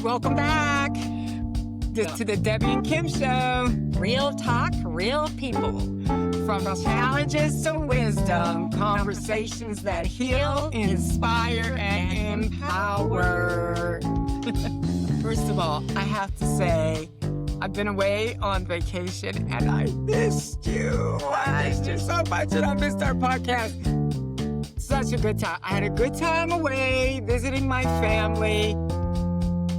Welcome back to the Debbie and Kim Show. Real talk, real people. From challenges to wisdom, conversations that heal, inspire, and empower. First of all, I have to say, I've been away on vacation and I missed you. I missed you so much and I missed our podcast. Such a good time. I had a good time away visiting my family.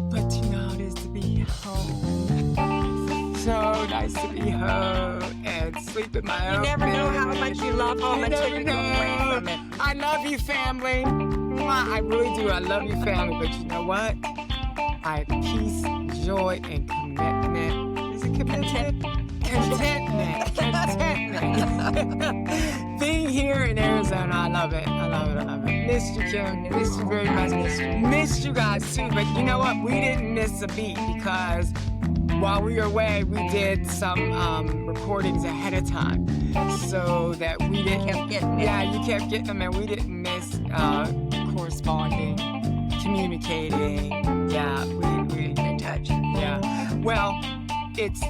But you know how it is to be home. So nice to be home and sleep in my own bed. You never know how much you love home until you go away from it. I love you, family. I really do. I love you, family. But you know what? I have peace, joy, and commitment. Is it commitment? Contentment. Being here in Arizona, I love it. I love it. I love it. Missed you, Kim. Missed you very much. Missed you guys too. But you know what? We didn't miss a beat because while we were away, we did some recordings ahead of time so that we didn't. You kept getting them, and we didn't miss corresponding, communicating. Yeah, we didn't in touch. Yeah. Well, it's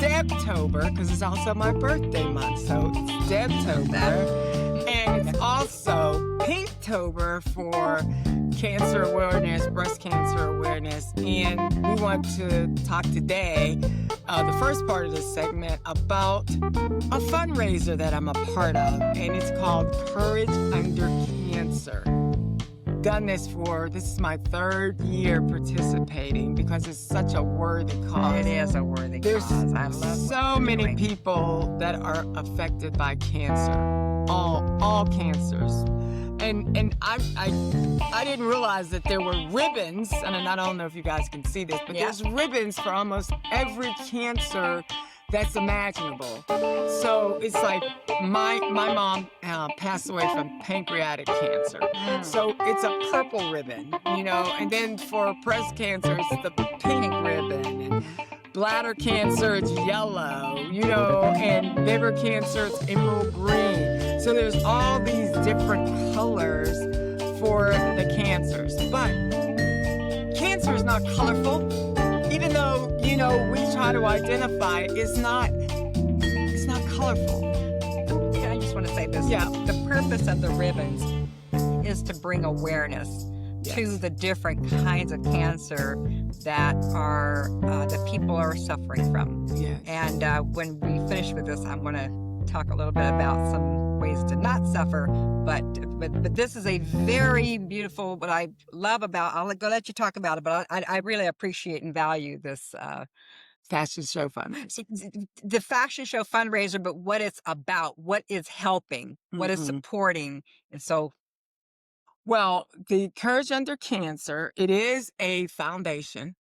Debtober because it's also my birthday month, so it's Debtober, and it's also Pinktober for cancer awareness, breast cancer awareness, and we want to talk today, the first part of this segment, about a fundraiser that I'm a part of, and it's called Courage Under Cancer. This is my third year participating because it's such a worthy cause. It is a worthy cause. I love so many people that are affected by cancer, all cancers, and I didn't realize that there were ribbons, and I don't know if you guys can see this, but there's ribbons for almost every cancer that's imaginable. So it's like my mom passed away from pancreatic cancer. So it's a purple ribbon, and then for breast cancer, it's the pink ribbon. And bladder cancer, it's yellow, and liver cancer, it's emerald green. So there's all these different colors for the cancers. But cancer is not colorful. Even though, we try to identify it, it's not colorful. I just want to say this. Yeah. The purpose of the ribbons is to bring awareness to the different kinds of cancer that that people are suffering from. Yes. And when we finish with this, I'm going to talk a little bit about some ways to not suffer. But this is a very beautiful, what I love about, I'll let you talk about it, but I really appreciate and value this fashion show fundraiser. The fashion show fundraiser, but what it's about, what is helping, what is supporting. And so, well, the Courage Under Cancer, it is a foundation.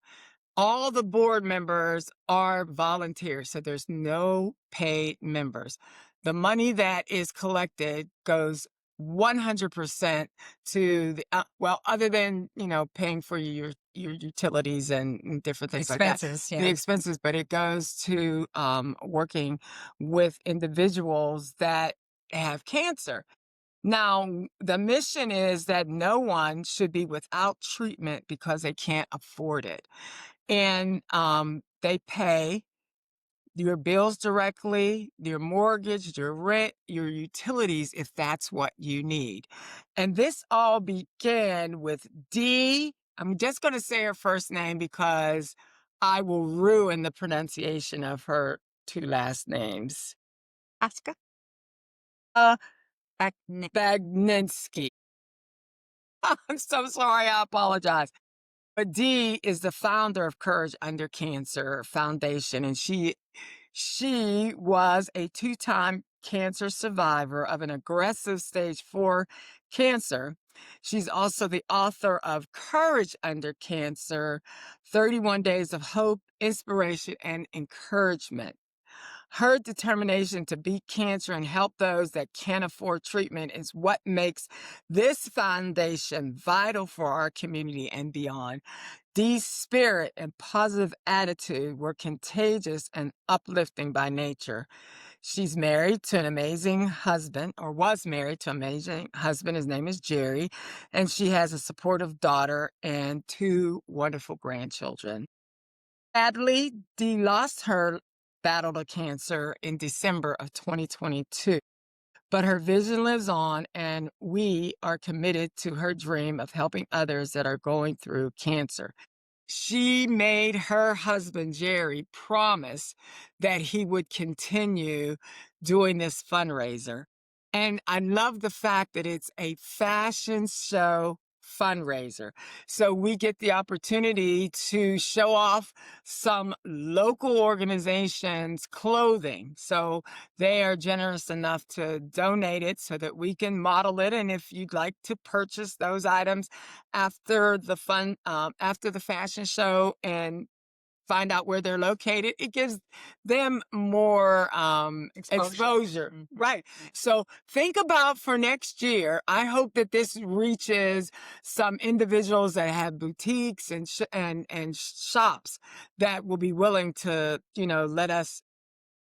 All the board members are volunteers, so there's no paid members. The money that is collected goes 100% to the, other than, paying for your utilities and different things expenses, like that. The expenses, but it goes to working with individuals that have cancer. Now, the mission is that no one should be without treatment because they can't afford it. And they pay your bills directly, your mortgage, your rent, your utilities, if that's what you need. And this all began with Dee. I'm just going to say her first name because I will ruin the pronunciation of her two last names. Aska? Bagninsky. I'm so sorry. I apologize. But Dee is the founder of Courage Under Cancer Foundation, and she was a 2-time cancer survivor of an aggressive stage 4 cancer. She's also the author of Courage Under Cancer, 31 Days of Hope, Inspiration, and Encouragement. Her determination to beat cancer and help those that can't afford treatment is what makes this foundation vital for our community and beyond. Dee's spirit and positive attitude were contagious and uplifting by nature. She's married to an amazing husband, or was married to an amazing husband. His name is Jerry, and she has a supportive daughter and two wonderful grandchildren. Sadly, Dee lost her battle to cancer in December of 2022. But her vision lives on, and we are committed to her dream of helping others that are going through cancer. She made her husband, Jerry, promise that he would continue doing this fundraiser. And I love the fact that it's a fashion show fundraiser. So we get the opportunity to show off some local organizations' clothing. So they are generous enough to donate it so that we can model it. And if you'd like to purchase those items after the fashion show and find out where they're located, it gives them more exposure. Mhm. Right. So think about for next year. I hope that this reaches some individuals that have boutiques and shops that will be willing to, let us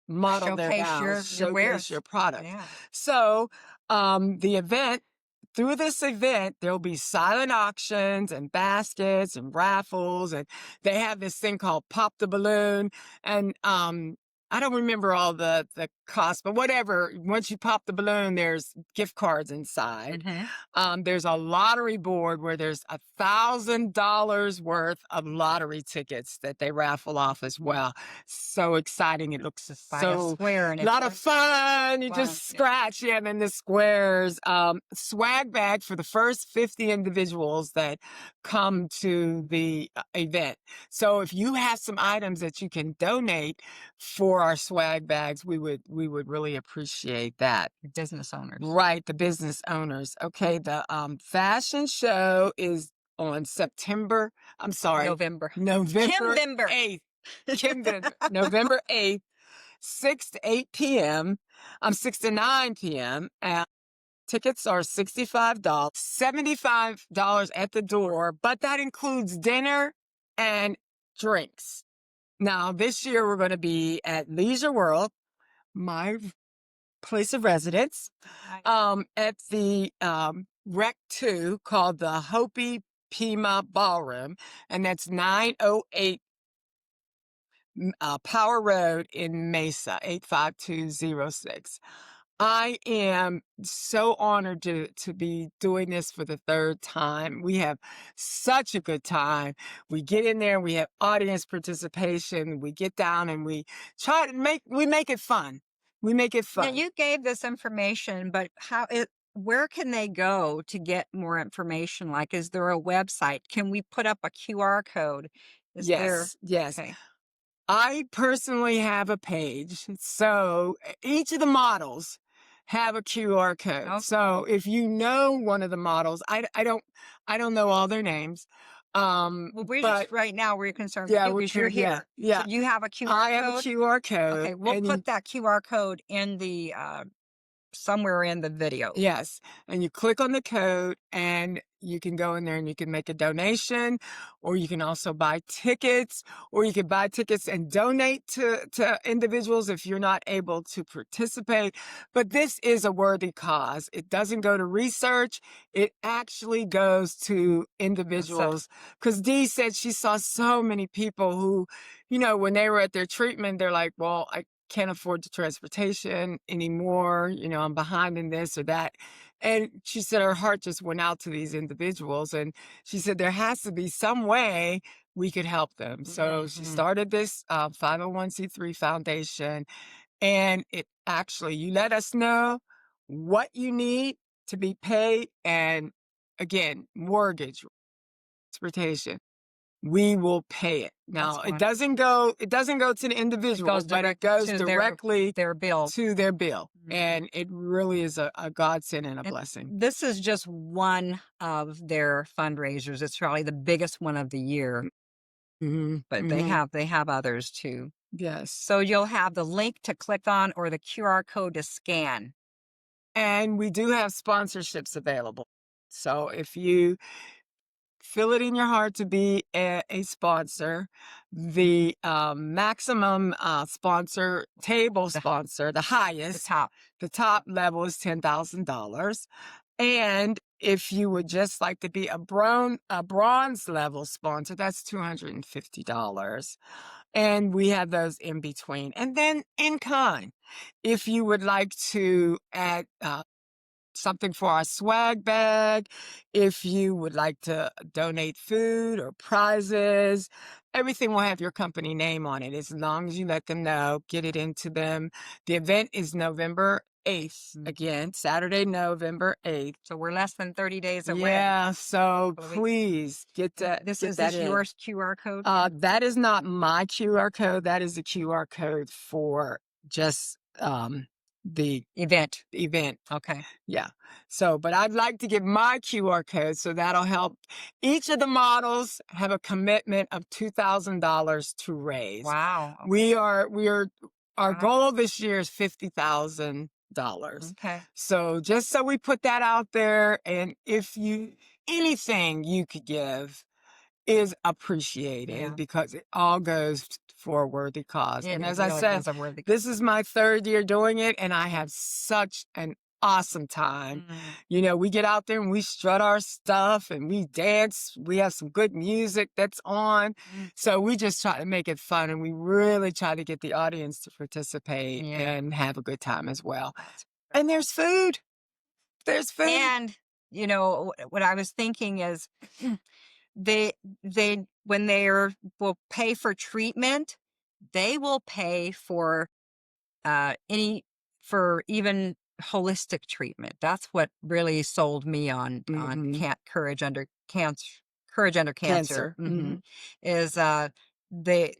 model their Showcase gowns, your showcase wares. your product. Yeah. So the event, through this event, there'll be silent auctions and baskets and raffles, and they have this thing called Pop the Balloon. And I don't remember all the cost, but whatever. Once you pop the balloon, there's gift cards inside. There's a lottery board where there's $1,000 worth of lottery tickets that they raffle off as well. So exciting! It looks By a square, and a lot of fun. You fun, just yeah. scratch, yeah, and then the squares. Swag bag for the first 50 individuals that come to the event. So if you have some items that you can donate for our swag bags, we would really appreciate that. business owners. Right, the business owners. Okay, the fashion show is on November. November Kimvember. 8th. Kimvember. November 8th, 6 to 8 p.m. 6 to 9 p.m. Tickets are $65, $75 at the door, but that includes dinner and drinks. Now, this year we're going to be at Leisure World, my place of residence, at the Rec 2 called the Hopi Pima Ballroom, and that's 908 Power Road in Mesa, 85206. I am so honored to be doing this for the third time. We have such a good time. We get in there, we have audience participation, we get down and we make it fun. We make it Now, fun. you gave this information, but where can they go to get more information? Like, is there a website? Can we put up a QR code? Is there? Yes. Okay. I personally have a page. So each of the models have a QR code. Okay. So if you know one of the models, I don't know all their names. Well, But right now we're concerned yeah, with you because you're here. yeah. So you have a QR I have a code? QR code. Okay, we'll and put that QR code in the somewhere in the video. Yes. And you click on the code and you can go in there and you can make a donation, or you can also buy tickets, or you can buy tickets and donate to individuals if you're not able to participate. But this is a worthy cause. It doesn't go to research. It actually goes to individuals. Because Dee said she saw so many people who, when they were at their treatment, they're like, well, I can't afford the transportation anymore. I'm behind in this or that. And she said her heart just went out to these individuals. And she said there has to be some way we could help them. So she started this 501c3 foundation. And it actually, you let us know what you need to be paid. And again, mortgage, transportation, we will pay it. Now, it doesn't go to the individual, but it goes directly their bill. to their bill. And it really is a godsend and a blessing. This is just one of their fundraisers. It's probably the biggest one of the year, but they have others too. Yes. So you'll have the link to click on or the QR code to scan. And we do have sponsorships available. So if you feel it in your heart to be a sponsor. The maximum sponsor, table The, sponsor, the the highest, top. the top level is $10,000. And if you would just like to be a bronze level sponsor, that's $250. And we have those in between. And then in kind, if you would like to add something for our swag bag, if you would like to donate food or prizes, everything will have your company name on it as long as you let them know, get it into them. The event is November 8th. Again, Saturday, November 8th. So we're less than 30 days away. Yeah, so Couple of weeks. please get that, This get is that this in. your QR code? That is not my QR code. That is a QR code for just the Event. event. Okay. Yeah. So, but I'd like to give my QR code so that'll help. Each of the models have a commitment of $2,000 to raise. Wow. Our Wow. goal this year is $50,000. Okay. So just so we put that out there, and if anything you could give is appreciated Yeah. because it all goes for a worthy cause. It And as I really said, is a worthy. this is my 3rd year doing it, and I have such an awesome time. We get out there and we strut our stuff and we dance. We have some good music that's on. So we just try to make it fun, and we really try to get the audience to participate Yeah. and have a good time as well. And there's food. There's food. And what I was thinking is they when will pay for treatment, they will pay for even holistic treatment. That's what really sold me on Mhm. courage under cancer. Courage under cancer. Cancer. Mhm. Is they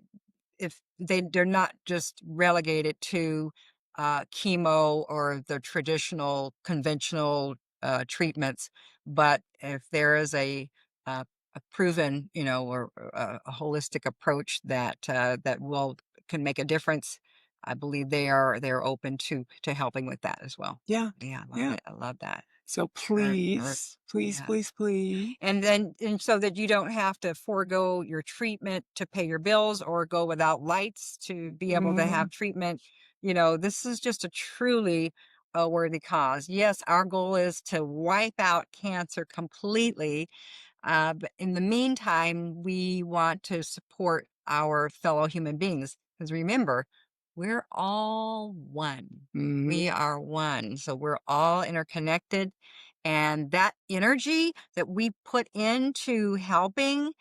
if they're not just relegated to chemo or the traditional conventional treatments, but if there is a proven, or a holistic approach that will can make a difference, I believe they're open to helping with that as well. Yeah. Yeah, I love Yeah. it. I love that. So Or please, please, yeah. please, please. And so that you don't have to forego your treatment to pay your bills or go without lights to be able to have Mhm. treatment. This is just a truly a worthy cause. Yes, our goal is to wipe out cancer completely. But in the meantime, we want to support our fellow human beings. Because remember, we're all one. We Mhm. are one. So we're all interconnected. And that energy that we put into helping,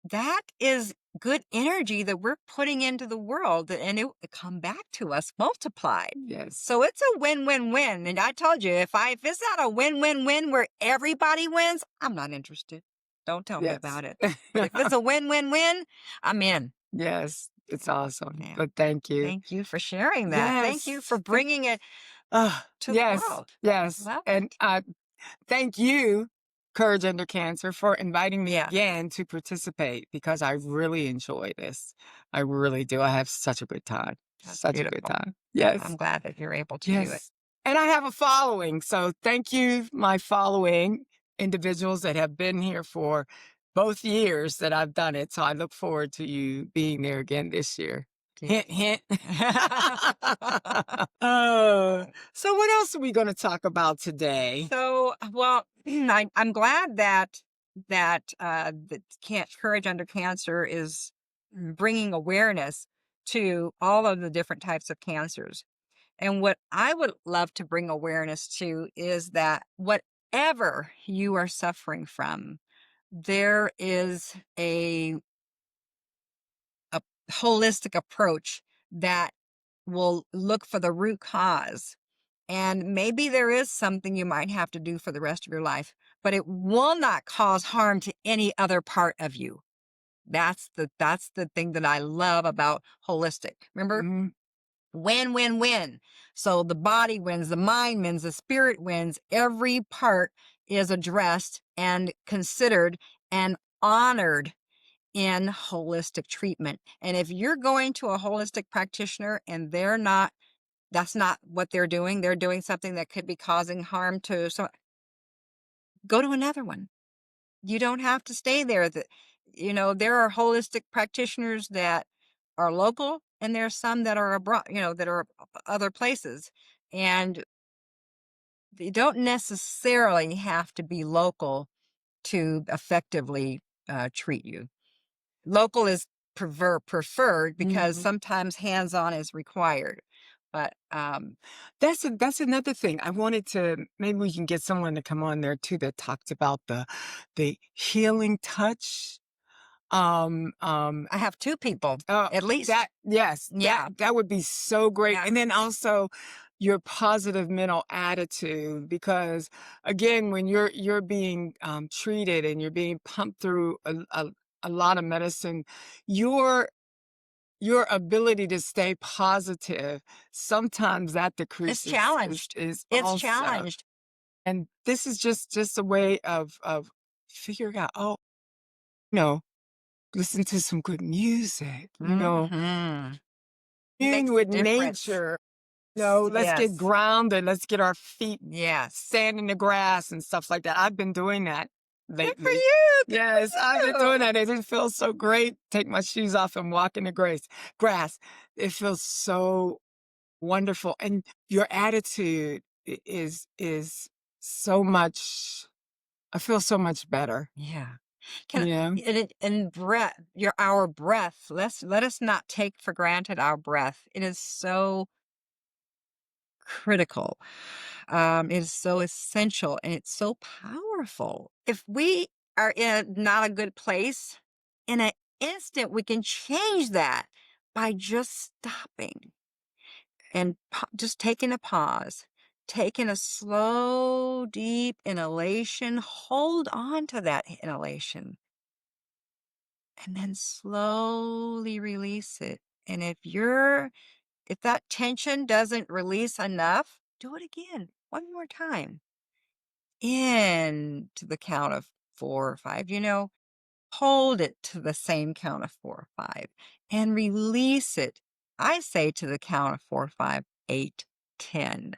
that is good energy that we're putting into the world, and it will come back to us multiplied. Yes. So it's a win-win-win. And I told you, if it's not a win-win-win where everybody wins, I'm not interested. Don't tell me Yes. about it. But if it's a win-win-win, I'm in. Yes. It's awesome. Yeah. But thank you. Thank you for sharing that. Thank you for Yes. bringing it to the Yes. world. Yes. Love And it. thank you, Courage Under Cancer, for inviting me Yeah, again to participate because I really enjoy this. I really do. I have such a good time. that's Such a good beautiful. time. Yes. I'm glad that you're able to do it. Yes. And I have a following. So thank you, my following individuals that have been here for both years that I've done it. So I look forward to you being there again this year. Hint, hint. So what else are we going to talk about today? So, well, I'm glad that Courage Under Cancer is bringing awareness to all of the different types of cancers. And what I would love to bring awareness to is that whatever you are suffering from, there is a holistic approach that will look for the root cause. And maybe there is something you might have to do for the rest of your life, but it will not cause harm to any other part of you. That's the thing that I love about holistic. Remember? Mhm. Win, win, win. So the body wins, the mind wins, the spirit wins. Every part is addressed and considered and honored in holistic treatment. And if you're going to a holistic practitioner and that's not what they're doing something that could be causing harm to, so go to another one. You don't have to stay there. There are holistic practitioners that are local, and there are some that are abroad, that are other places. And they don't necessarily have to be local to effectively treat you. Local is preferred because Mhm. sometimes hands-on is required. But That's another thing. I wanted to maybe we can get someone to come on there too that talked about the healing touch. I have two people Uh, at least. that yes, Yeah, that would be so great. yeah. And then also your positive mental attitude, because again, when you're being treated and you're being pumped through a lot of medicine, your your ability to stay positive sometimes that It's decreases challenged. is It's also. challenged. And this is just a way of figuring out, oh, you know, listen to some good music, Mhm. being Makes a with difference. nature. Let's get Yes. grounded. Let's get our feet Yes. stand in the grass and stuff like that. I've been doing that Good for lately. you. Good Yes, I've for been you. doing that. It just feels so great. Take my shoes off and walk in the grass. It feels so wonderful. And your attitude is so much, I feel so much better. Yeah. Can Yeah. and breath, our breath. Let us not take for granted our breath. It is so critical. It is so essential and it's so powerful. If we are in not a good place, in an instant, we can change that by just stopping and just taking a pause, taking a slow, deep inhalation. Hold on to that inhalation and then slowly release it. And if that tension doesn't release enough, do it again one more time. In to the count of 4 or 5, hold it to the same count of 4 or 5 and release it. I say to the count of 4, 5, 8, 10.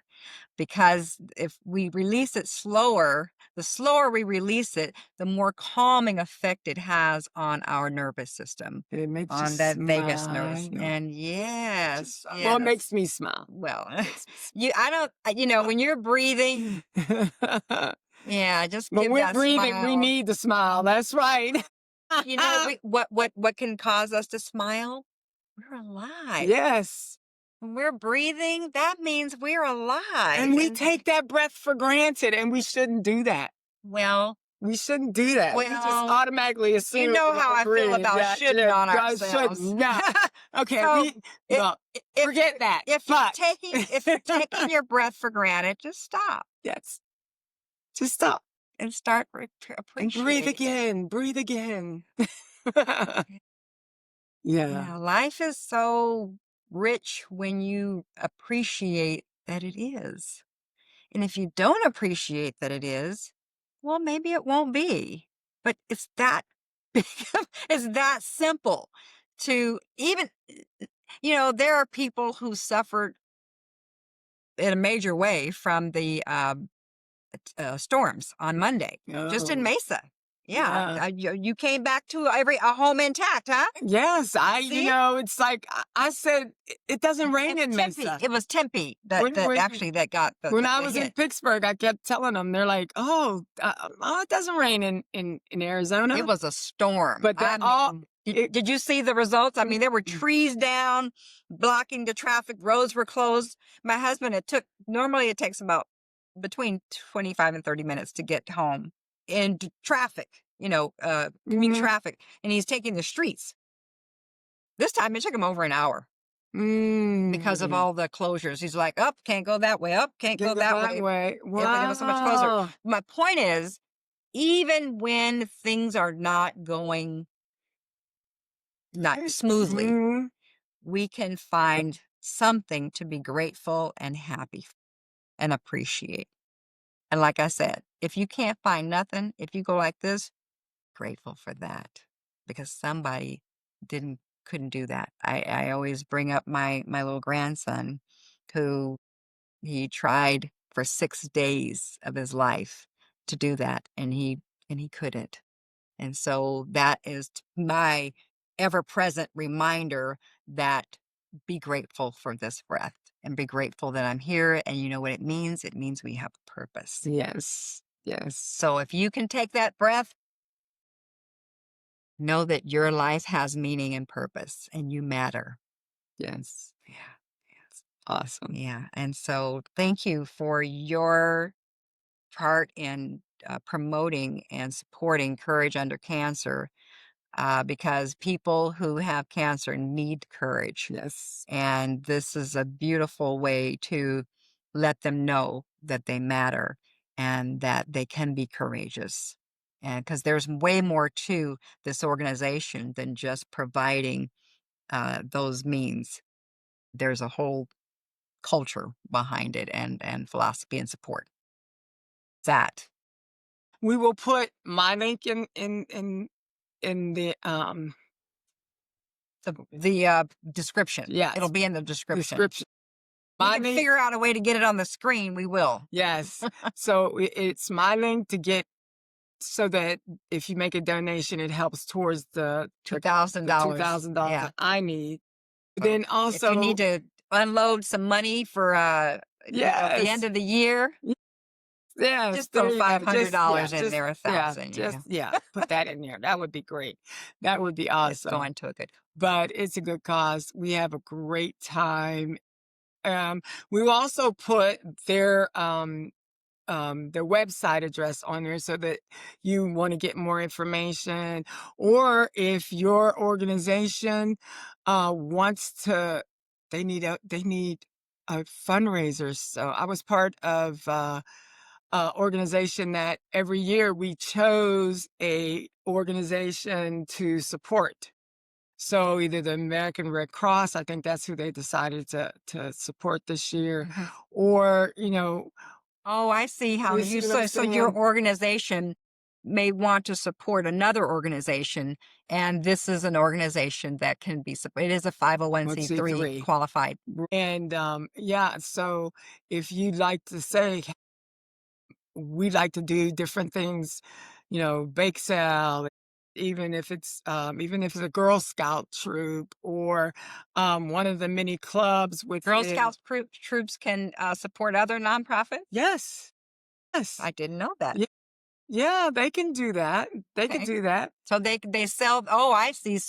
Because if we release it slower, the slower we release it, the more calming effect it has on our nervous system, It makes you on that vagus smile. nerve. I know. And yes, Well, it yes. makes me smile. Well, Makes me I don't, when you're breathing, smile. yeah, just When give we're that breathing, we smile. need to smile. That's right. What can cause us to smile? We're alive. Yes. When we're breathing, that means we're alive. And we And take that breath for granted, and we shouldn't do that. well, We shouldn't do that. We just well, automatically you assume know when how we I feel breathe about that shitting on God should ourselves. not. Okay, So, I no, if forget that. if you're But taking your breath for granted, just stop yes, just stop and start and breathe appreciating it. again. Breathe again. You Yeah. know, life is so rich when you appreciate that it is. And if you don't appreciate that it is, well, maybe it won't be. But it's that it's that simple to even, there are people who suffered in a major way from the storms on Monday, just in Oh, Mesa. Yeah, yeah. you came back to a home intact, huh? Yes, See, it's like I said, it doesn't rain in Tempe. Mesa. It was Tempe that When that when actually that got when I the was in hit. Pittsburgh, I kept telling them, they're like, "Oh, it doesn't rain in It Arizona." was a storm. But that I all mean, it did you see the results? I mm, mean, there were mm, trees down, blocking the traffic. Roads were closed. My husband, normally it takes about between 25 and 30 minutes to get home in traffic, commuter mhm, traffic, and he's taking the streets. This time it took him over an hour because of mm, all the closures. He's like, up, can't go that way, up, can't can't go go that that way. way. It was so much closer. Wow. My point is, even when things are not smoothly, Mhm. we can find something to be grateful and happy and appreciate. And like I said, if you can't find nothing, if you go like this, grateful for that because somebody didn't couldn't do that. I always bring up my little grandson who he tried for 6 days of his life to do that and he couldn't. And so that is my ever-present reminder that be grateful for this breath and be grateful that I'm here. And you know what it means? It means we have a purpose. Yes. Yes. So if you can take that breath, know that your life has meaning and purpose and you matter. Yes. Yeah. Yes. Awesome. Yeah. And so thank you for your part in promoting and supporting Courage Under Cancer, because people who have cancer need courage. Yes. And this is a beautiful way to let them know that they matter and that they can be courageous. And because there's way more to this organization than just providing those means, there's a whole culture behind it and philosophy and support. That. We will put my link in The description. yes, It'll be in the description. description. We My can link, figure out a way to get it on the screen. We will. yes. So it's my link to get so that if you make a donation, it helps towards the $2,000. $2,000 Yeah. that I need. So Then if also, you need to unload some money for at the end yes, of the year, yes, just there throw you go. $500 in there, Yeah, 1,000. just yeah, put that in there. That would be great. That would be It's awesome. going to a good. But it's a good cause. We have a great time. We will also put their website address on there so that you want to get more information, or if your organization wants to, they need a fundraiser. So I was part of organization that every year we chose a organization to support. So either the American Red Cross, I think that's who they decided to support this year, Mhm. or Oh, I see how you you see what I'm so your saying? organization may want to support another organization, and this is an organization that can be supported. It is a 501c3 1C3. qualified. And yeah, so if you'd like to say, we like to do different things, bake sale, even if it's a Girl Scout troop, or one of the many clubs Girl within. Scouts troops can support other nonprofits. Yes, yes. I didn't know that. Yeah, yeah, they can do that. They could Okay. do that. So they sell. Oh, I see.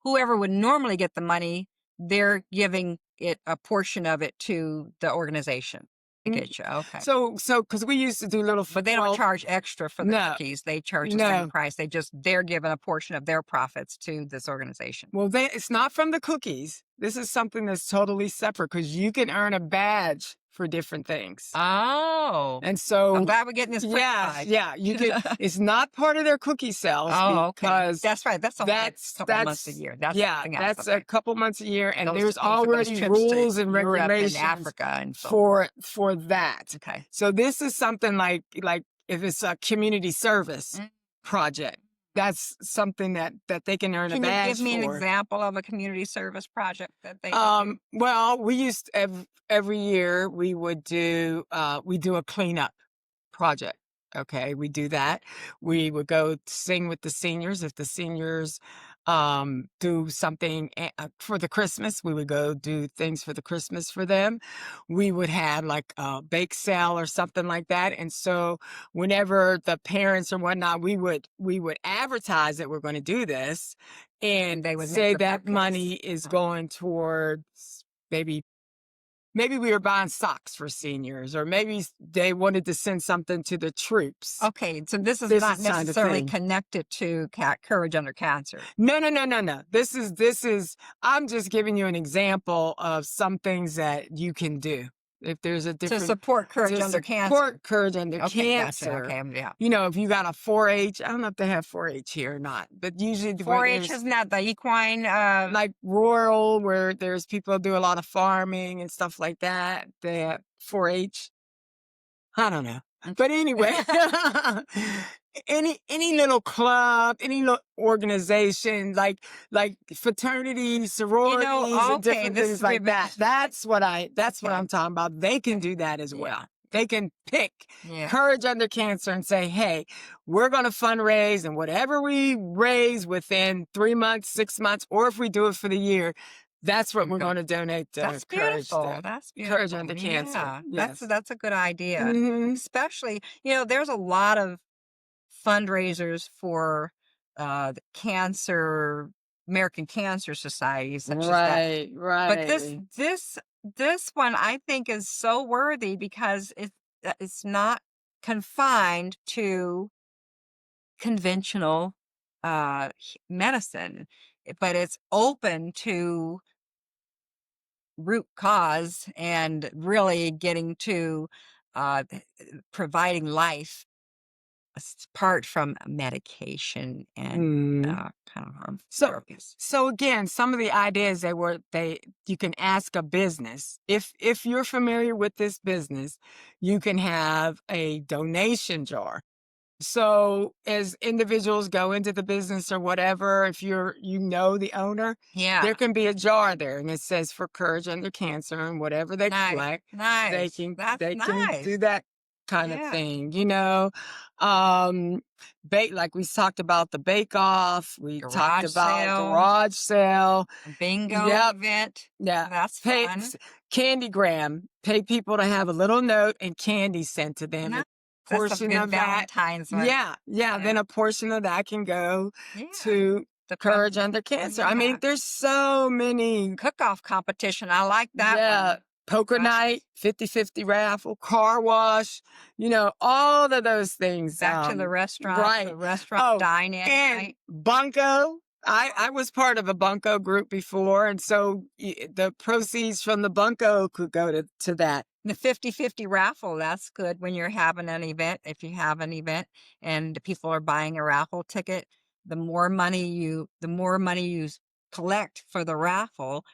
Whoever would normally get the money, they're giving it a portion of it to the organization. I Mm, get you. Okay. so because we used to do little, But they don't well, charge extra for the no, cookies. They charge the same no. price. They're giving a portion of their profits to this organization. Well, it's not from the cookies. This is something that's totally separate because you can earn a badge for different things. Oh, And I'm so, glad we're getting this yes, clarified. yeah, you could. It's not part of their cookie sales Oh, okay. because That's right. That's only a couple months a that's year. That's yeah, something else. that's Okay. a couple months a year, and Those to there's pay for those already trips to rules and Europe and regulations Africa and so forth. for that. Okay. So this is something like if it's a community service Mm. project, that's something that they can earn a Can you give badge me an for. example of a community service project that they would do? Well, we used every year we do a cleanup project. Okay, we do that. We would go sing with the seniors. If the seniors do something for the Christmas, we would go do things for the Christmas for them. We would have like a bake sale or something like that. And so whenever the parents or whatnot, we would advertise that we're going to do this and They would make say the that cupcakes. money is going towards maybe we were buying socks for seniors, or maybe they wanted to send something to the troops. Okay, so this is This not is kind of necessarily thing. connected to Courage Under Cancer. No, no, no, no, no. This is. I'm just giving you an example of some things that you can do. If there's a To different support Courage to Under Cancer. support Courage Under Okay, gotcha. Cancer. Okay, yeah. If you got a 4-H, I don't know if they have 4-H here or not, but usually where 4-H there's isn't that the equine? like rural, where there's people do a lot of farming and stuff like that. They have 4-H. I don't know. But anyway, any little club, any little organization, like fraternities, sororities, and okay, different this things is like that. That's what Okay. I'm talking about. They can do that as well. Yeah. they can pick Yeah. Courage Under Cancer and say, hey, we're going to fundraise, and whatever we raise within 3 months, 6 months, or if we do it for the year, that's what we're going to donate to That's Courage, beautiful. That's Courage beautiful. Under Cancer. Yeah, Yes. that's a good idea. Hmm. Especially, there's a lot of fundraisers for the cancer, American Cancer Society, such as that. Right, But right. this one I think is so worthy because it's not confined to conventional medicine, but it's open to root cause and really getting to providing life apart from medication and Mm. kind of harmful So, therapies. so again, some of the ideas you can ask a business if you're familiar with this business, you can have a donation jar. So as individuals go into the business or whatever, if the owner, Yeah, there can be a jar there and it says for Courage Under Cancer, and whatever they nice, collect, they nice. can That's they can nice. do that kind of Yeah, thing. Um bake, like we talked about the bake off, we talked garage about sale, garage sale. a bingo Yep. event. Yeah. That's Pay fun. Candygram. Pay people to have a little note and candy sent to them. Nice. A That's a portion good of that. Valentine's one. Yeah. Yeah. Yeah, Then a portion of that can go yeah. to The fun. Courage Under Cancer. I mean, Yeah, there's so many. cook-off competition. I like that Yeah. one. Poker Nice. night, 50/50 raffle, car wash, all of those things. Back to the restaurant, Right. the restaurant Oh, dine-in and night. Bunko. I was part of a Bunko group before, and so the proceeds from the Bunko could go to that. The 50/50 raffle, that's good when you're having an event. If you have an event and people are buying a raffle ticket, the more money you collect for the raffle,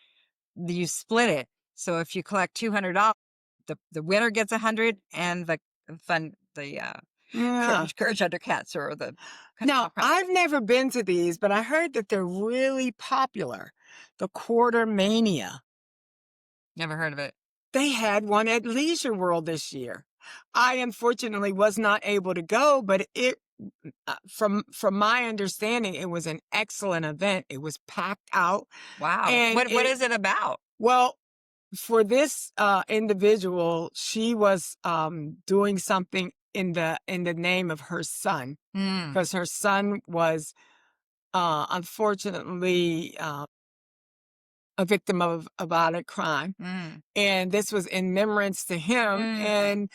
you split it. So if you collect $200, the winner gets 100 and the fund the Yeah. Courage Under Cancer or the Now, cook-off. I've never been to these, but I heard that they're really popular. The Quarter Mania. Never heard of it. They had one at Leisure World this year. I unfortunately was not able to go, but from my understanding, it was an excellent event. It was packed out, Wow. and What is it about? well, for this individual, she was doing something in the name of her son, Mm, because her son was unfortunately a victim of a violent crime. mm, And this was in remembrance to him. mm, And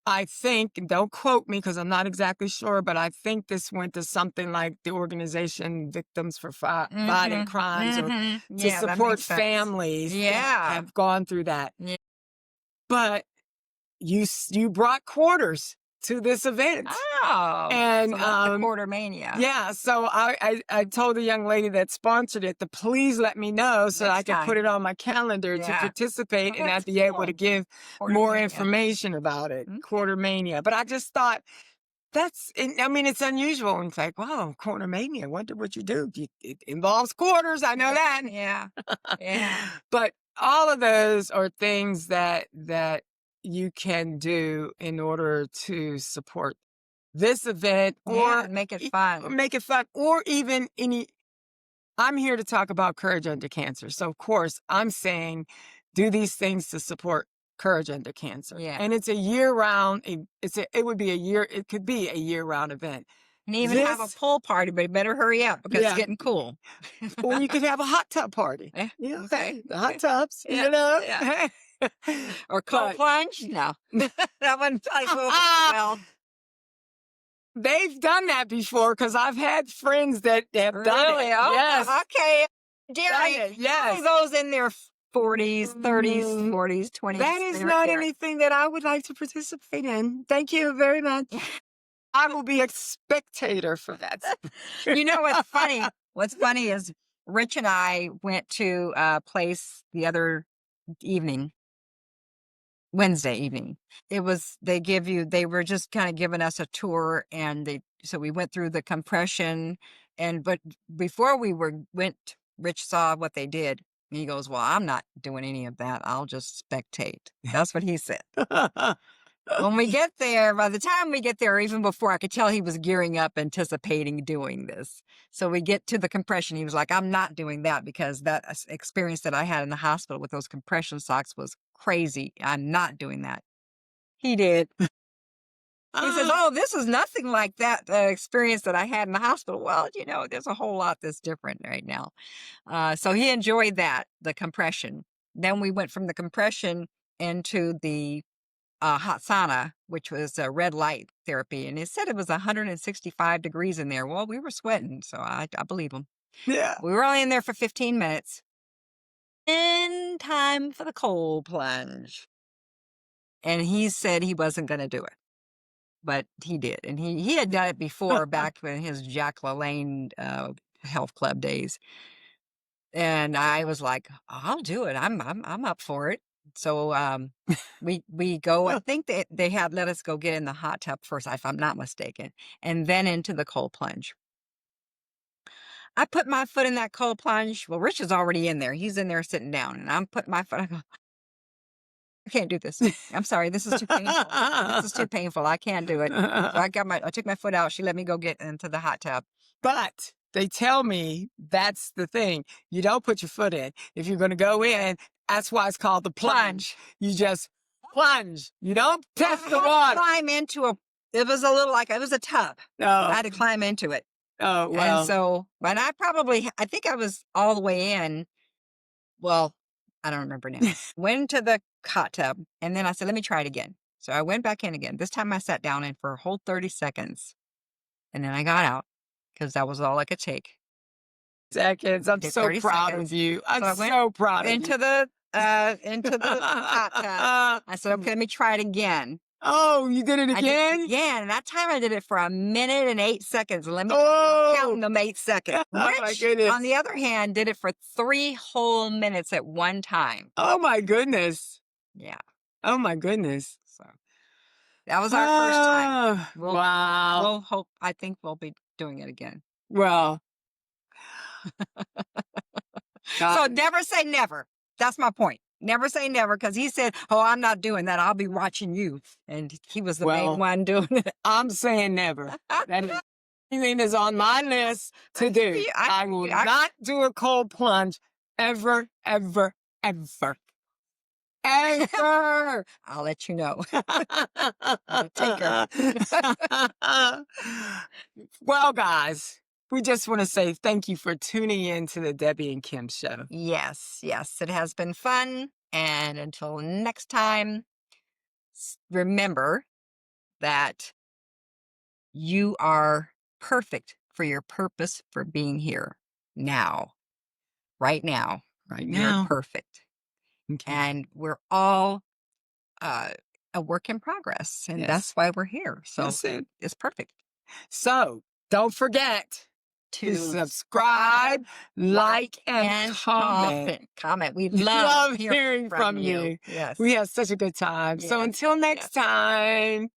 I think, and don't quote me because I'm not exactly sure, but I think this went to something like the organization Victims for Violent mhm, Crimes, or mhm. to Yeah, that support makes sense. families that Yeah. have gone through that. Yeah. But you brought quarters to this event. Oh, And so that's the quarter mania yeah, so I told the young lady that sponsored it to please let me know so I next could put time. it on my calendar to Yeah. participate, Oh, and that's I'd be able to cool. give Quarter more mania. information about it. Okay. Quarter Mania. But I just thought I mean, it's unusual. And it's like, wow, Quarter Mania. Wonder what you do. It involves quarters. I know that. Yeah. Yeah. But all of those are things that you can do in order to support this event, Yeah. or Make it or fun. make it fun, or even any. I'm here to talk about Courage Under Cancer. So of course I'm saying do these things to support Courage Under Cancer. Yeah. And it's a year round, it could be a year round event. And even have a This, pool party, but you better hurry up because it's yeah. getting cool. Or you could have a hot tub party. Yeah. Yeah. Okay. The hot Okay. tubs, Yeah. Yeah. Or cold But plunge? No. That one I will well. they've done that before, because I've had friends that have done Really? it. Oh, Yes. okay. Done Dear, it. Yes. those in their 40s, 30s, Mm, 40s, 20s. that is they're not there. anything that I would like to participate in. Thank you very much. I will be a spectator for that. You know what's funny? What's funny is Rich and I went to a place the other evening, Wednesday evening. They were just kind of giving us a tour, and so we went through the compression, but before Rich saw what they did. And he goes, well, I'm not doing any of that. I'll just spectate. That's what he said. When we get there, by the time we get there, even before, I could tell he was gearing up, anticipating doing this. So we get to the compression. He was like, I'm not doing that because that experience that I had in the hospital with those compression socks was crazy. I'm not doing that. He did. He says, oh, this is nothing like that experience that I had in the hospital. Well, there's a whole lot that's different right now. So he enjoyed that, the compression. Then we went from the compression into the hot sauna, which was a red light therapy. And it said it was 165 degrees in there. Well, we were sweating, so I believe him. Yeah. We were only in there for 15 minutes. In time for the cold plunge. And he said he wasn't going to do it. But he did. And he had done it before back in his Jack LaLanne health club days. And I was like, I'll do it. I'm up for it. So we go, I think they had let us go get in the hot tub first, if I'm not mistaken, and then into the cold plunge. I put my foot in that cold plunge. Well, Rich is already in there. He's in there sitting down, and I'm putting my foot. I go, I can't do this. I'm sorry. This is too painful. This is too painful. I can't do it. So I took my foot out. She let me go get into the hot tub. But they tell me that's the thing. You don't put your foot in. If you're going to go in, that's why it's called the plunge. You just plunge. You don't test the water. Climb into it was a tub. No. I had to climb into it. Oh, well. And so, but I think I was all the way in. Well, I don't remember now. Went to the hot tub, and then I said, let me try it again. So I went back in again. This time I sat down in for a whole 30 seconds. And then I got out because that was all I could take. Seconds. I'm so proud of you. I'm so proud of you. Into the hot tub. I said, okay, let me try it again. Oh, you did it again? Yeah, and that time I did it for 1 minute and 8 seconds. Let me count them 8 seconds. Oh, my goodness. On the other hand, did it for 3 whole minutes at one time. Oh, my goodness. Yeah. Oh, my goodness. So that was our first time. Wow. I think we'll be doing it again. Well. So never say never. That's my point. Never say never, because he said, oh, I'm not doing that. I'll be watching you. And he was the main one doing it. I'm saying never. Anything is on my list to do. I will not do a cold plunge ever, ever, ever. Ever. I'll let you know. Take her. Well, guys, we just want to say thank you for tuning in to the Debbie and Kim show. Yes, it has been fun. And until next time, remember that you are perfect for your purpose for being here now. Right now. You're perfect. Okay. And we're all a work in progress. And that's why we're here. So it's perfect. So don't forget to subscribe, like, and comment. We love hearing from you. Yes. We have such a good time. Yes. So until next time.